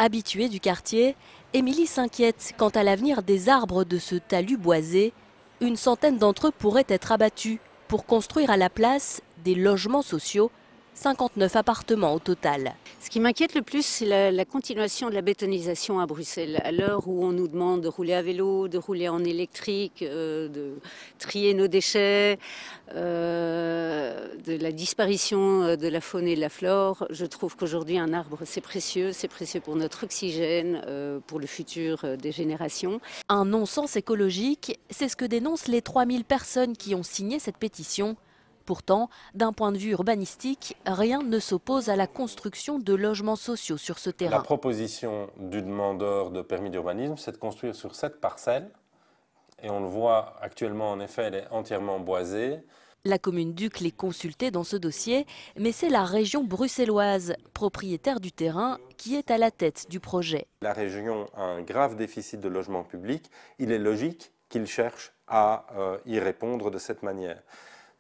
Habituée du quartier, Émilie s'inquiète quant à l'avenir des arbres de ce talus boisé. Une centaine d'entre eux pourraient être abattus pour construire à la place des logements sociaux, 59 appartements au total. Ce qui m'inquiète le plus, c'est la continuation de la bétonisation à Bruxelles. À l'heure où on nous demande de rouler à vélo, de rouler en électrique, de trier nos déchets, de la disparition de la faune et de la flore, je trouve qu'aujourd'hui un arbre c'est précieux pour notre oxygène, pour le futur des générations. Un non-sens écologique, c'est ce que dénoncent les 3000 personnes qui ont signé cette pétition. Pourtant, d'un point de vue urbanistique, rien ne s'oppose à la construction de logements sociaux sur ce terrain. La proposition du demandeur de permis d'urbanisme, c'est de construire sur cette parcelle. Et on le voit actuellement, en effet, elle est entièrement boisée. La commune d'Uccle est consultée dans ce dossier, mais c'est la région bruxelloise, propriétaire du terrain, qui est à la tête du projet. La région a un grave déficit de logement public. Il est logique qu'il cherche à y répondre de cette manière.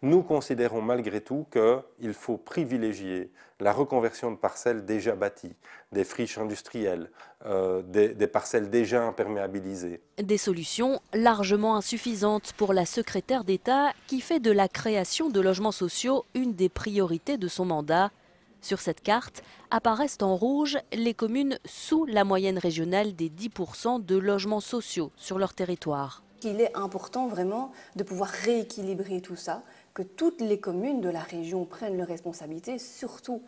Nous considérons malgré tout qu'il faut privilégier la reconversion de parcelles déjà bâties, des friches industrielles, des parcelles déjà imperméabilisées. Des solutions largement insuffisantes pour la secrétaire d'État qui fait de la création de logements sociaux une des priorités de son mandat. Sur cette carte apparaissent en rouge les communes sous la moyenne régionale des 10% de logements sociaux sur leur territoire. Il est important vraiment de pouvoir rééquilibrer tout ça, que toutes les communes de la région prennent leurs responsabilités, surtout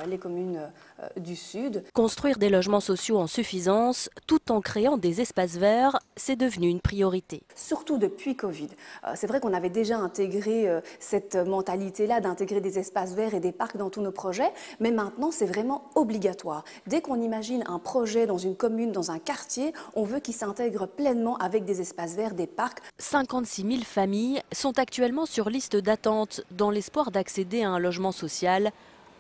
les communes du Sud. Construire des logements sociaux en suffisance, tout en créant des espaces verts, c'est devenu une priorité. Surtout depuis Covid. C'est vrai qu'on avait déjà intégré cette mentalité-là d'intégrer des espaces verts et des parcs dans tous nos projets, mais maintenant c'est vraiment obligatoire. Dès qu'on imagine un projet dans une commune, dans un quartier, on veut qu'il s'intègre pleinement avec des espaces verts, des parcs. 56 000 familles sont actuellement sur liste d'attente dans l'espoir d'accéder à un logement social.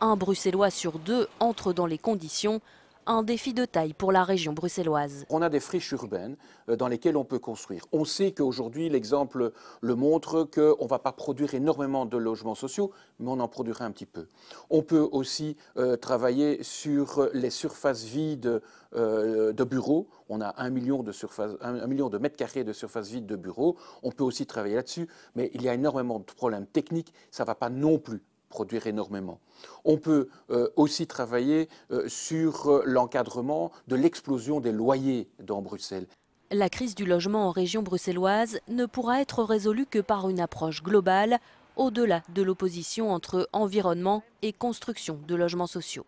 Un Bruxellois sur deux entre dans les conditions, un défi de taille pour la région bruxelloise. On a des friches urbaines dans lesquelles on peut construire. On sait qu'aujourd'hui, l'exemple le montre qu'on ne va pas produire énormément de logements sociaux, mais on en produira un petit peu. On peut aussi travailler sur les surfaces vides de bureaux. On a 1 million de mètres carrés de surface vide de bureaux. On peut aussi travailler là-dessus, mais il y a énormément de problèmes techniques. Ça ne va pas non plus produire énormément. On peut aussi travailler sur l'encadrement de l'explosion des loyers dans Bruxelles. La crise du logement en région bruxelloise ne pourra être résolue que par une approche globale, au-delà de l'opposition entre environnement et construction de logements sociaux.